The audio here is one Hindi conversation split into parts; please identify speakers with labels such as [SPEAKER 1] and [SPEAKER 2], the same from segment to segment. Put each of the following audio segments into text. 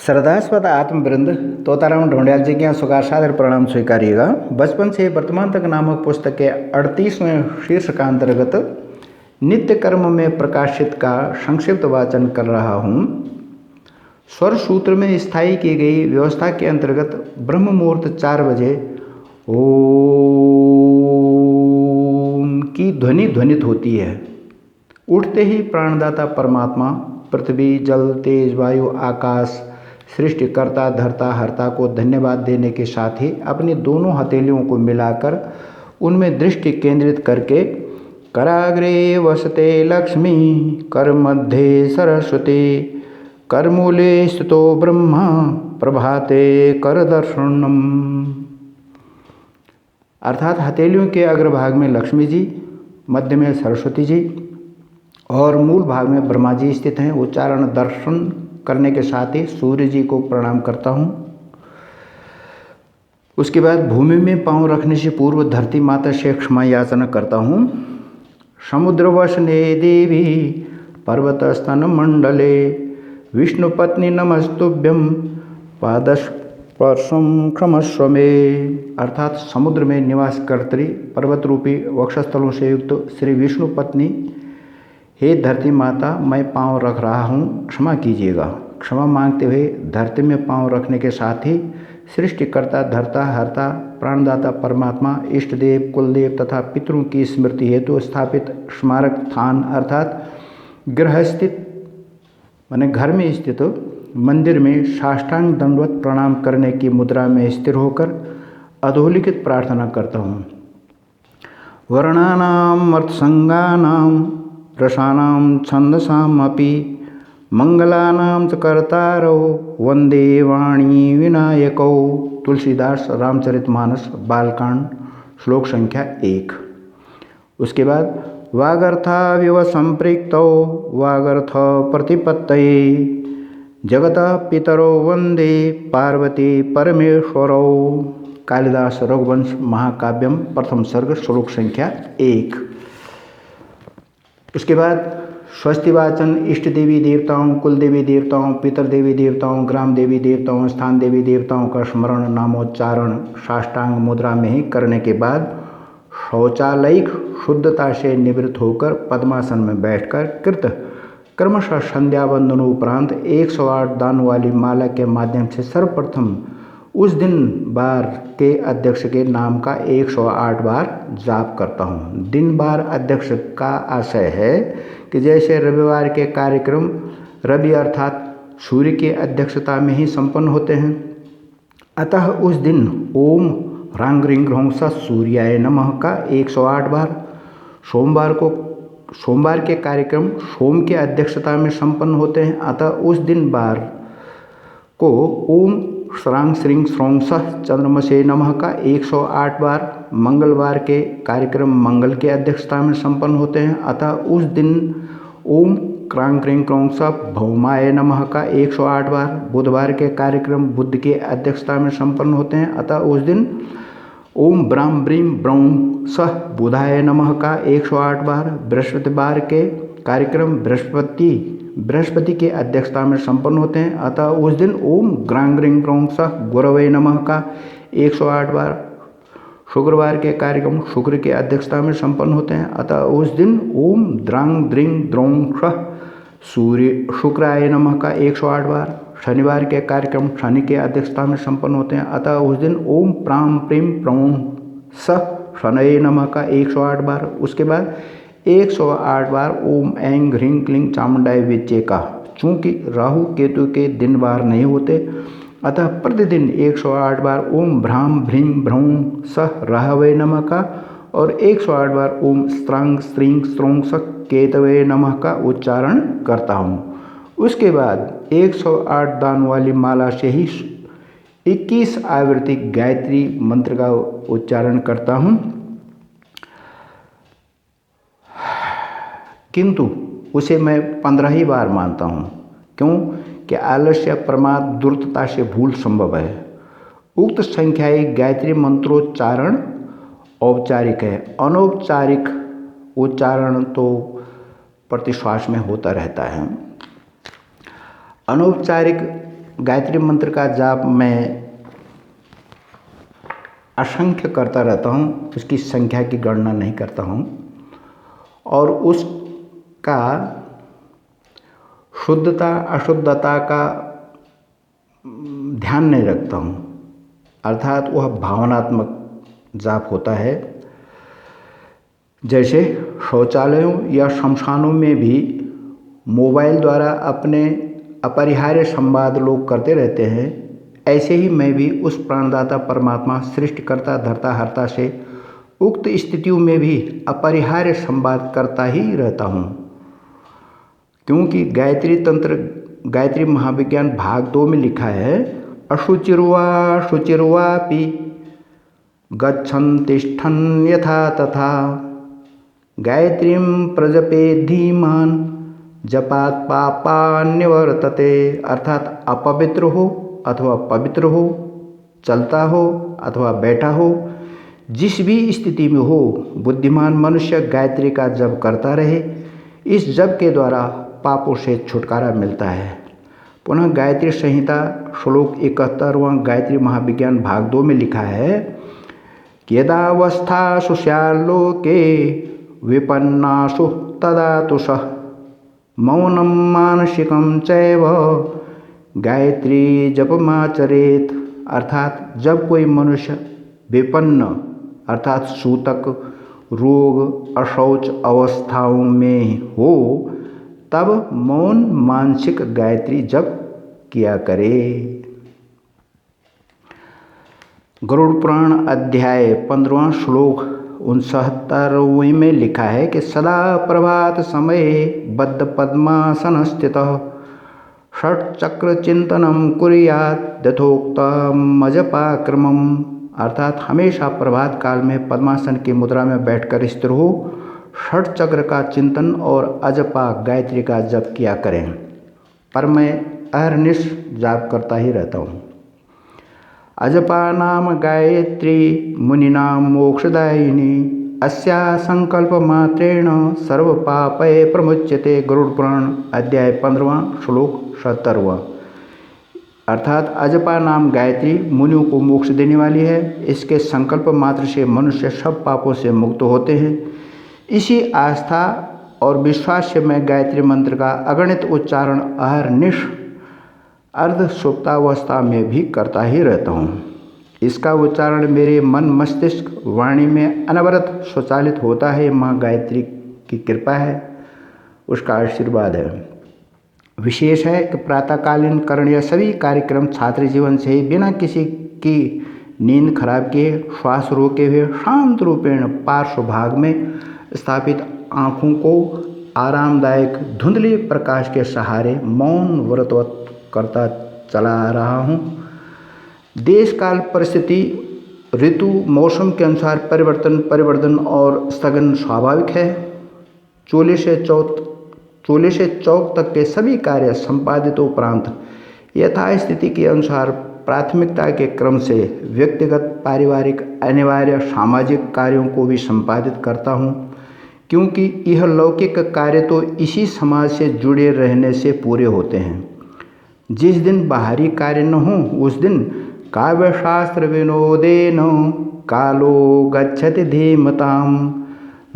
[SPEAKER 1] श्रद्धास्पद आत्मवृंद तोताराम ढोंडियाल जी के यहाँ सुगा सादर प्रणाम स्वीकारिएगा। बचपन से वर्तमान तक नामक पुस्तक के 38वें शीर्ष का अंतर्गत नित्य कर्म में प्रकाशित का संक्षिप्त वाचन कर रहा हूँ। स्वर सूत्र में स्थायी की गई व्यवस्था के अंतर्गत ब्रह्म मुहूर्त 4 बजे ओम की ध्वनि ध्वनित होती है। उठते ही प्राणदाता परमात्मा पृथ्वी, जल, तेज, वायु, आकाश, सृष्टिकर्ता, धर्ता, हर्ता को धन्यवाद देने के साथ ही अपनी दोनों हथेलियों को मिलाकर उनमें दृष्टि केंद्रित करके कराग्रे वसते लक्ष्मी, कर मध्य सरस्वती, कर मूले स्थितो ब्रह्मा, प्रभाते कर दर्शनम। अर्थात हथेलियों के अग्रभाग में लक्ष्मी जी, मध्य में सरस्वती जी और मूल भाग में ब्रह्मा जी स्थित हैं। उच्चारण दर्शन करने के साथ ही सूर्य जी को प्रणाम करता हूँ। उसके बाद भूमि में पांव रखने से पूर्व धरती माता से क्षमा याचना करता हूँ। समुद्रवसने देवी पर्वत स्तन मंडले, विष्णु पत्नी नमस्तुभ्यम पादस्पर्शम क्षमस्व मे। अर्थात समुद्र में निवास कर्त्री पर्वत रूपी वक्षस्थलों से युक्त श्री विष्णु पत्नी, हे धरती माता, मैं पांव रख रहा हूँ, क्षमा कीजिएगा। क्षमा मांगते हुए धरती में पांव रखने के साथ ही सृष्टिकर्ता, धर्ता, हर्ता, प्राणदाता परमात्मा, इष्ट देव, कुलदेव तथा पितरों की स्मृति हेतु स्थापित स्मारक स्थान अर्थात गृह स्थित माने घर में स्थित मंदिर में साष्टांग दंडवत प्रणाम करने की मुद्रा में स्थिर होकर अधोलिखित प्रार्थना करता हूँ। वर्णानाम अर्थसंगानाम रसानां छंदसामपि मंगलानां च कर्तारौ वंदे वाणी विनायकौ। तुलसीदास रामचरितमानस बालकांड श्लोक संख्या 1। उसके बाद वागर्थाविव संपृक्तौ वागर्थ प्रतिपत्तये, जगतः पितरो वंदे पार्वती परमेश्वरौ। कालिदास रघुवंश महाकाव्यम प्रथम सर्ग श्लोक संख्या 1। उसके बाद स्वस्ति वाचन इष्ट देवी देवताओं, कुल देवी देवताओं, पितर देवी देवताओं, ग्राम देवी देवताओं, स्थान देवी देवताओं का स्मरण नामोच्चारण साष्टांग मुद्रा में ही करने के बाद शौचालयिक शुद्धता से निवृत्त होकर पद्मासन में बैठकर कृत क्रमशः संध्या वंदनों उपरांत 108 दान वाली माला के माध्यम से सर्वप्रथम उस दिन बार के अध्यक्ष के नाम का 108 बार जाप करता हूँ। दिन बार अध्यक्ष का आशय है कि जैसे रविवार के कार्यक्रम रवि अर्थात सूर्य की अध्यक्षता में ही संपन्न होते हैं, अतः उस दिन ओम ह्रांग ह्रीं ह्रौं सः सूर्याय नमः का 108 बार, सोमवार के कार्यक्रम सोम की अध्यक्षता में संपन्न होते हैं, अतः उस दिन बार को ओम श्रांग श्रीं श्रौं सः चंद्रमसे नमः का 108 बार, मंगलवार के कार्यक्रम मंगल की अध्यक्षता में संपन्न होते हैं, अतः उस दिन ओम क्रांग क्रीं क्रौं सः भौमाय नमः का 108 बार, बुधवार के कार्यक्रम बुध की अध्यक्षता में संपन्न होते हैं, अतः उस दिन ओम ब्रां ब्रीं ब्रौं सः बुधाय नमः का 108 बार, बृहस्पतिवार के कार्यक्रम बृहस्पति की अध्यक्षता में संपन्न होते हैं, अतः उस दिन ओम ग्रां ग्रीं ग्रौं सः गुरवे नमः का 108 बार, शुक्रवार के कार्यक्रम शुक्र की अध्यक्षता में संपन्न होते हैं, अतः उस दिन ओम द्रांग द्रीं द्रौं सः शुक्राय नमः का 108 बार, शनिवार के कार्यक्रम शनि की अध्यक्षता में संपन्न होते हैं, अतः उस दिन ओम प्रां प्रीं प्रौं सः शनये नमः का 108 बार। उसके बाद 108 बार ओम ऐं ह्रीं क्लीं चामुंडाय विच्चे का। चूँकि राहु केतु के दिन बार नहीं होते, अतः प्रतिदिन 108 बार ओम भ्रां भ्रीं भ्रौं सः राहवे नमः का और 108 बार ओम स्त्रांग स्त्रीं स्त्रौं सः केतवे नमः का उच्चारण करता हूँ। उसके बाद 108 दान वाली माला से ही 21 आवृत्ति गायत्री मंत्र का उच्चारण करता हूँ, किंतु उसे मैं 15 ही बार मानता हूँ। क्यों कि आलस्य, प्रमाद, दुर्तता से भूल संभव है। उक्त संख्याई गायत्री मंत्रोच्चारण औपचारिक है, अनौपचारिक उच्चारण तो प्रतिश्वास में होता रहता है। अनौपचारिक गायत्री मंत्र का जाप मैं असंख्य करता रहता हूँ, उसकी संख्या की गणना नहीं करता हूँ और उसका शुद्धता अशुद्धता का ध्यान नहीं रखता हूँ, अर्थात वह भावनात्मक जाप होता है। जैसे शौचालयों या शमशानों में भी मोबाइल द्वारा अपने अपरिहार्य संवाद लोग करते रहते हैं, ऐसे ही मैं भी उस प्राणदाता परमात्मा सृष्टिकर्ता धर्ता हर्ता से उक्त स्थितियों में भी अपरिहार्य संवाद करता ही रहता हूँ। क्योंकि गायत्री तंत्र गायत्री महाविज्ञान भाग 2 में लिखा है, अशुचिर्वा शुचिर्वापि गच्छन् तिष्ठन् यथा तथा गायत्रीं प्रजपेत् धीमान् जपात पापान्यवर्तते। अर्थात अपवित्र हो अथवा पवित्र हो, चलता हो अथवा बैठा हो, जिस भी स्थिति में हो, बुद्धिमान मनुष्य गायत्री का जप करता रहे। इस जप के द्वारा पापों से छुटकारा मिलता है। पुनः गायत्री संहिता श्लोक 71वां गायत्री महाविज्ञान भाग 2 में लिखा है, यदावस्थासु स्याल्लोके विपन्नासु तदा तुषः मौनं मानसिकं चैव गायत्री जपमाचरेत। अर्थात जब कोई मनुष्य विपन्न अर्थात सूतक, रोग, अशौच अवस्थाओं में हो तब मौन मानसिक गायत्री जप किया करे। गरुड़ पुराण अध्याय 15वां श्लोक 69वें में लिखा है कि सदा प्रभात समये बद्ध पद्मासन स्थितः षट्चक्र चिंतनम कुर्यात् यथोक्तम अजपाक्रमम्। अर्थात हमेशा प्रभात काल में पद्मासन की मुद्रा में बैठकर स्थिर हो, षट चक्र का चिंतन और अजपा गायत्री का जप किया करें। पर मैं अहर्निश जाप करता ही रहता हूँ। अजपा नाम गायत्री मुनिनाम मोक्षदायिनी अस्या संकल्प मात्रेण सर्व पापय प्रमुच्यते। गरुड़ पुराण अध्याय 15वां श्लोक 70वां। अर्थात अजपा नाम गायत्री मुनियों को मोक्ष देने वाली है। इसके संकल्प मात्र से मनुष्य सब पापों से मुक्त होते हैं। इसी आस्था और विश्वास से मैं गायत्री मंत्र का अगणित उच्चारण अहर्निश अर्ध सुप्तावस्था में भी करता ही रहता हूँ। इसका उच्चारण मेरे मन मस्तिष्क वाणी में अनवरत स्वचालित होता है। माँ गायत्री की कृपा है, उसका आशीर्वाद है। विशेष है कि प्रातःकालीन करणीय सभी कार्यक्रम छात्र जीवन से ही बिना किसी की नींद खराब किए, श्वास रोके हुए शांत रूपेण पार्श्व भाग में स्थापित आँखों को आरामदायक धुंधले प्रकाश के सहारे मौन व्रतवत करता चला आ रहा हूँ। देश काल परिस्थिति ऋतु मौसम के अनुसार परिवर्तन और स्थगन स्वाभाविक है। चोले से चौक तक के सभी कार्य संपादित उपरांत यथास्थिति के अनुसार प्राथमिकता के क्रम से व्यक्तिगत, पारिवारिक, अनिवार्य सामाजिक कार्यों को भी संपादित करता हूँ, क्योंकि यह लौकिक कार्य तो इसी समाज से जुड़े रहने से पूरे होते हैं। जिस दिन बाहरी कार्य न हो उस दिन काव्यशास्त्र विनोदेन कालो गच्छति धीमताम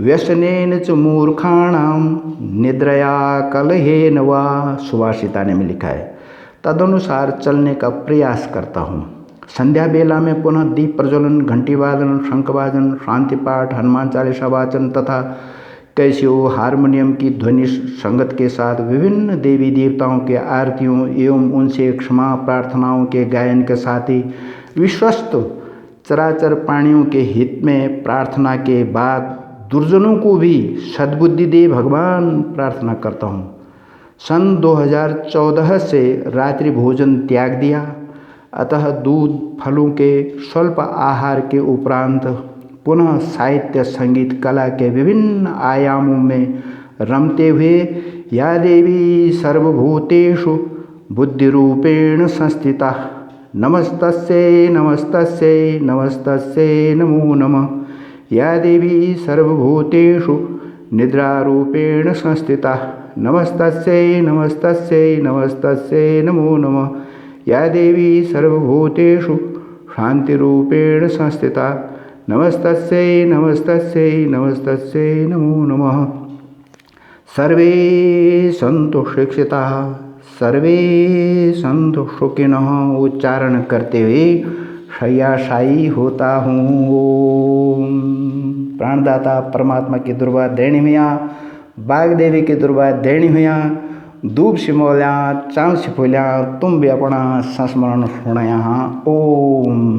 [SPEAKER 1] व्यसनेन च मूर्खाणाम निद्रया कलहेन वा। सुभाषिता ने में लिखा है। तदनुसार चलने का प्रयास करता हूँ। संध्या बेला में पुनः दीप प्रज्वलन, घंटी वादन, शंख वादन, शांति पाठ, हनुमान चालीसा वाचन तथा कैसियो हारमोनियम की ध्वनि संगत के साथ विभिन्न देवी देवताओं के आरतियों एवं उनसे क्षमा प्रार्थनाओं के गायन के साथ ही विश्वस्त चराचर प्राणियों के हित में प्रार्थना के बाद दुर्जनों को भी सद्बुद्धि दे भगवान प्रार्थना करता हूँ। सन 2014 से रात्रि भोजन त्याग दिया, अतः दूध फलों के स्वल्प आहार के उपरांत पुनः साहित्य, संगीत, कला के विभिन्न आयामों में रमते हुए या देवी सर्वभूतेषु बुद्धिरूपेण संस्थिता नमस्तस्यै नमस्तस्यै नमस्तस्यै नमो नमः। या देवी सर्वभूतेषु निद्रारूपेण संस्थिता नमस्तस्यै नमस्तस्यै नमस्तस्यै नमो नमः। या देवी सर्वभूतेषु शान्तिरूपेण संस्थिता नमस्तस्यै नमस्तस्यै नमस्तस्यै नमो नमः। सर्वे सन्तु शिक्षिताः सर्वे सन्तु सुखिनः। उच्चारण करते हुए शय्याशायी होता हूँ। ओम। प्राणदाता परमात्मा की दुर्वा देणी हुआ, बागदेवी की दुर्वा देणी हुआ, धूप सिमोल्या चाँद सिफोल्या तुम भी अपना संस्मरण सुनया। ओम।